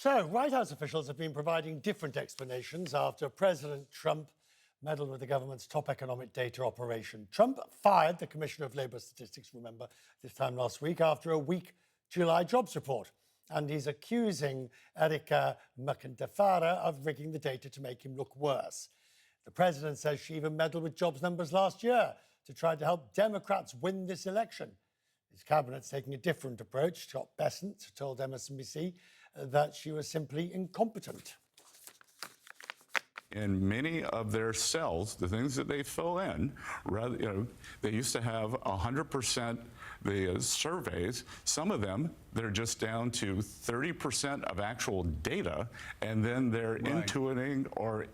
So, White House officials have been providing different explanations after President Trump meddled with the government's top economic data operation. Trump fired the Commissioner of Labour Statistics, remember, this time last week, after a weak July jobs report. And he's accusing Erica McIntyre of rigging the data to make him look worse. The president says she even meddled with jobs numbers last year to try to help Democrats win this election. His cabinet's taking a different approach. Scott Bessent told MSNBC that she was simply incompetent. In many of their cells, the things that they fill in, they used to have 100% the surveys. Some of them, they're just down to 30% of actual data, and then they're intuiting or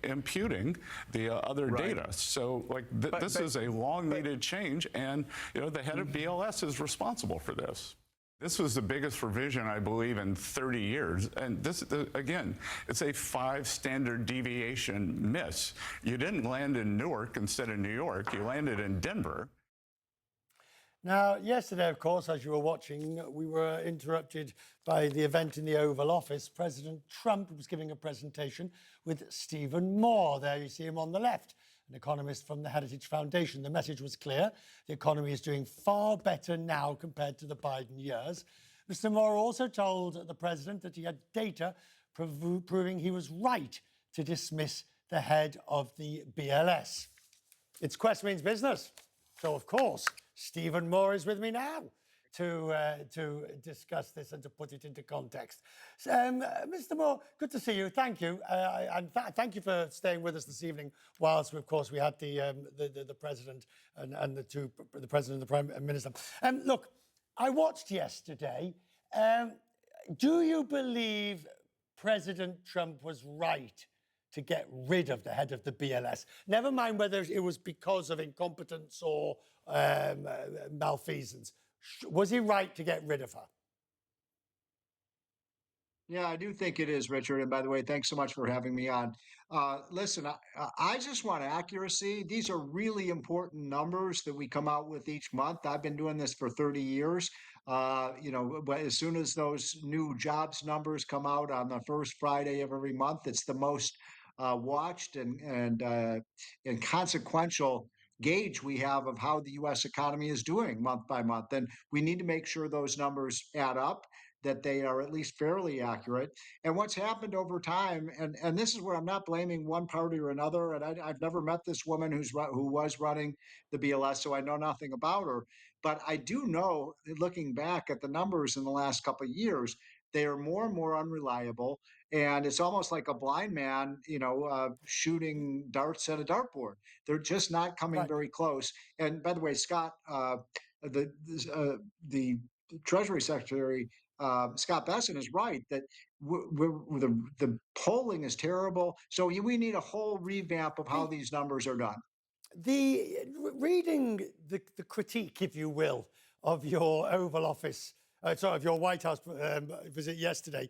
imputing the other data. So, this is a long-needed change, and the head of BLS is responsible for this. This was the biggest revision, I believe, in 30 years. And this, again, it's a 5 standard deviation miss. You didn't land in Newark instead of New York. You landed in Denver. Now, yesterday, of course, as you were watching, we were interrupted by the event in the Oval Office. President Trump was giving a presentation with Stephen Moore. There you see him on the left, an economist from the Heritage Foundation. The message was clear. The economy is doing far better now compared to the Biden years. Mr. Moore also told the president that he had data proving he was right to dismiss the head of the BLS. It's Quest Means Business. So, of course, Stephen Moore is with me now to discuss this and to put it into context. Mr. Moore, good to see you. Thank you, and thank you for staying with us this evening. Whilst, of course, we had the president and the president and the prime minister. Look, I watched yesterday. Do you believe President Trump was right to get rid of the head of the BLS? Never mind whether it was because of incompetence or malfeasance. Was he right to get rid of her? Yeah, I do think it is, Richard. And by the way, thanks so much for having me on. Listen, I just want accuracy. These are really important numbers that we come out with each month. I've been doing this for 30 years. But as soon as those new jobs numbers come out on the first Friday of every month, it's the most watched and consequential gauge we have of how the U.S. economy is doing month by month. And we need to make sure those numbers add up, that they are at least fairly accurate. And what's happened over time, and this is where I'm not blaming one party or another, and I've never met this woman who was running the BLS, so I know nothing about her. But I do know, looking back at the numbers in the last couple of years, they are more and more unreliable. And it's almost like a blind man, shooting darts at a dartboard. They're just not coming very close. And by the way, Scott, the Treasury Secretary, Scott Bessent, is right that the polling is terrible. So we need a whole revamp of how these numbers are done. Reading the critique, if you will, of your Oval Office, of your White House visit yesterday,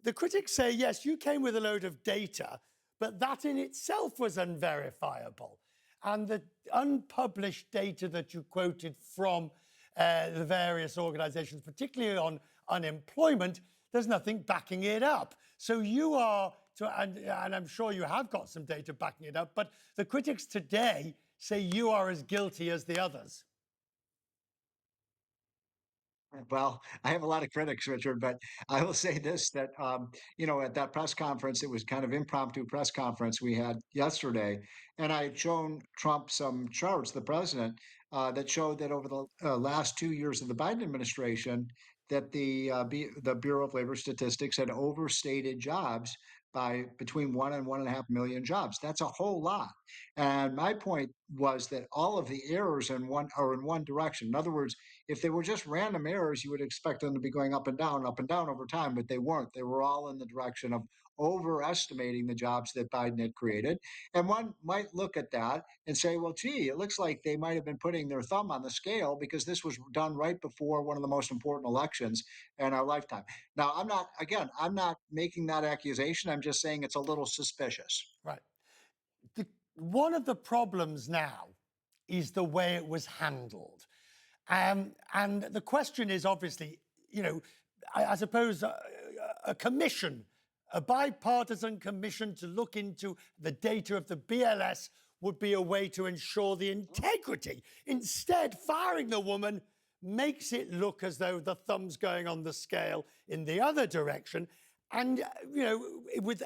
the critics say, yes, you came with a load of data, but that in itself was unverifiable. And the unpublished data that you quoted from the various organizations, particularly on unemployment, there's nothing backing it up. So you are, and I'm sure you have got some data backing it up, but the critics today say you are as guilty as the others. Well, I have a lot of critics, Richard, but I will say this, that, at that press conference, it was kind of impromptu press conference we had yesterday, and I had shown Trump some charts, the president, that showed that over the last 2 years of the Biden administration, that the Bureau of Labor Statistics had overstated jobs by between 1 and 1.5 million jobs. That's a whole lot. And my point was that all of the errors are in one direction. In other words, if they were just random errors, you would expect them to be going up and down over time, but they weren't. They were all in the direction of overestimating the jobs that Biden had created. And one might look at that and say, well, gee, it looks like they might have been putting their thumb on the scale because this was done right before one of the most important elections in our lifetime. Now, I'm not making that accusation. I'm just saying it's a little suspicious. Right. One of the problems now is the way it was handled. And the question is obviously, I suppose a commission, a bipartisan commission to look into the data of the BLS would be a way to ensure the integrity. Instead, firing the woman makes it look as though the thumb's going on the scale in the other direction. And, with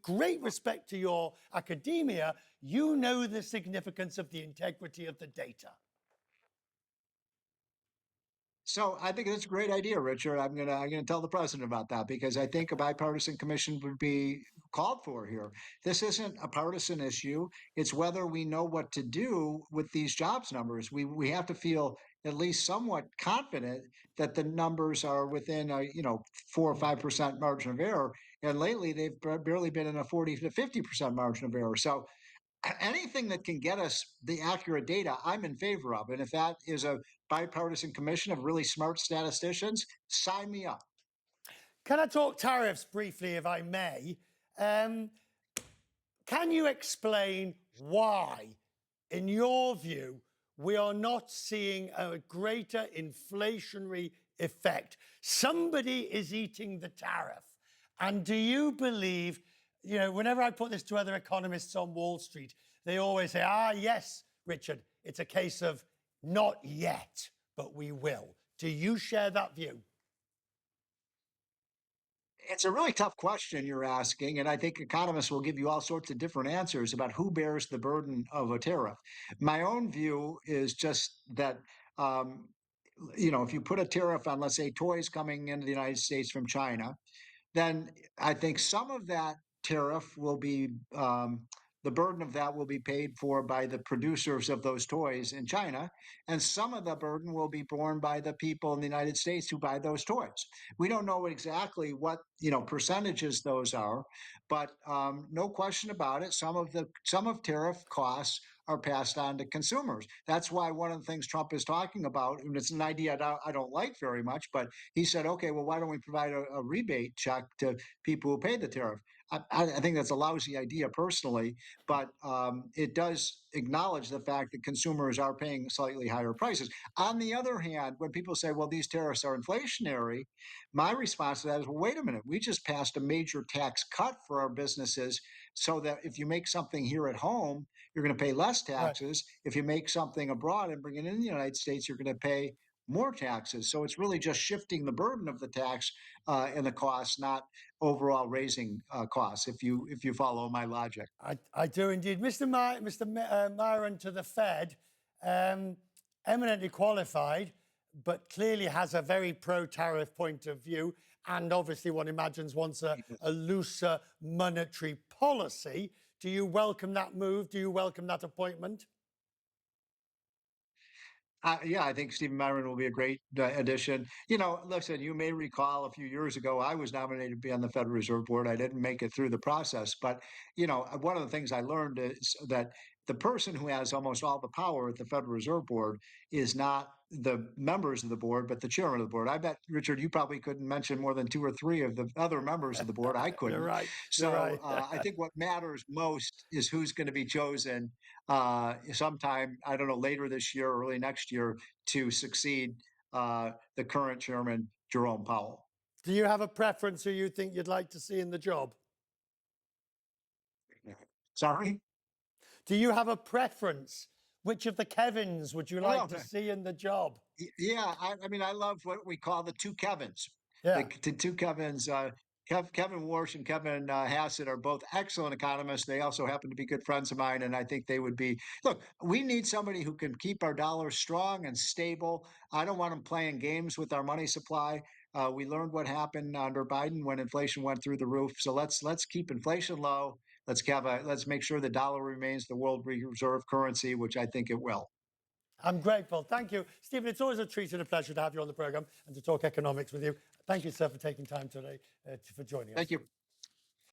great respect to your academia, you know the significance of the integrity of the data. So I think that's a great idea, Richard. I'm gonna tell the president about that because I think a bipartisan commission would be called for here. This isn't a partisan issue. It's whether we know what to do with these jobs numbers. We have to feel at least somewhat confident that the numbers are within a 4 or 5% margin of error. And lately they've barely been in a 40 to 50% margin of error. So anything that can get us the accurate data, I'm in favor of. And if that is a bipartisan commission of really smart statisticians, sign me up. Can I talk tariffs briefly, if I may? Can you explain why, in your view, we are not seeing a greater inflationary effect? Somebody is eating the tariff. And do you believe, whenever I put this to other economists on Wall Street, they always say, yes, Richard, it's a case of not yet, but we will. Do you share that view? It's a really tough question you're asking, and I think economists will give you all sorts of different answers about who bears the burden of a tariff. My own view is just that, if you put a tariff on, let's say, toys coming into the United States from China, then I think some of that tariff will be the burden of that will be paid for by the producers of those toys in China, and some of the burden will be borne by the people in the United States who buy those toys. We don't know exactly what percentages those are, but no question about it. Some of tariff costs are passed on to consumers. That's why one of the things Trump is talking about, and it's an idea I don't like very much, but he said, okay, well, why don't we provide a rebate check to people who pay the tariff? I think that's a lousy idea personally, but it does acknowledge the fact that consumers are paying slightly higher prices. On the other hand, when people say, well, these tariffs are inflationary, my response to that is, well, wait a minute, we just passed a major tax cut for our businesses so that if you make something here at home, you're going to pay less taxes. Right. If you make something abroad and bring it in the United States, you're going to pay more taxes. So it's really just shifting the burden of the tax and the costs, not overall raising costs. If you follow my logic, I do indeed, Mr. Myron to the Fed, eminently qualified, but clearly has a very pro-tariff point of view, and obviously one imagines wants a looser monetary policy. Do you welcome that move? Do you welcome that appointment? Yeah, I think Stephen Myron will be a great addition. Listen, you may recall a few years ago, I was nominated to be on the Federal Reserve Board. I didn't make it through the process, but one of the things I learned is that the person who has almost all the power at the Federal Reserve Board is not the members of the board, but the chairman of the board. I bet, Richard, you probably couldn't mention more than 2 or 3 of the other members of the board. I couldn't. You're right. So You're right. I think what matters most is who's going to be chosen sometime, I don't know, later this year, early next year, to succeed the current chairman, Jerome Powell. Do you have a preference who you think you'd like to see in the job? Sorry? Do you have a preference? Which of the Kevins would you like to see in the job? Yeah, I mean, I love what we call the two Kevins. Yeah. The two Kevins, Kevin Warsh and Kevin Hassett are both excellent economists. They also happen to be good friends of mine, and I think they would be. Look, we need somebody who can keep our dollar strong and stable. I don't want them playing games with our money supply. We learned what happened under Biden when inflation went through the roof. So let's keep inflation low. Let's make sure the dollar remains the world reserve currency, which I think it will. I'm grateful. Thank you. Stephen, it's always a treat and a pleasure to have you on the program and to talk economics with you. Thank you, sir, for taking time today for joining us. Thank you.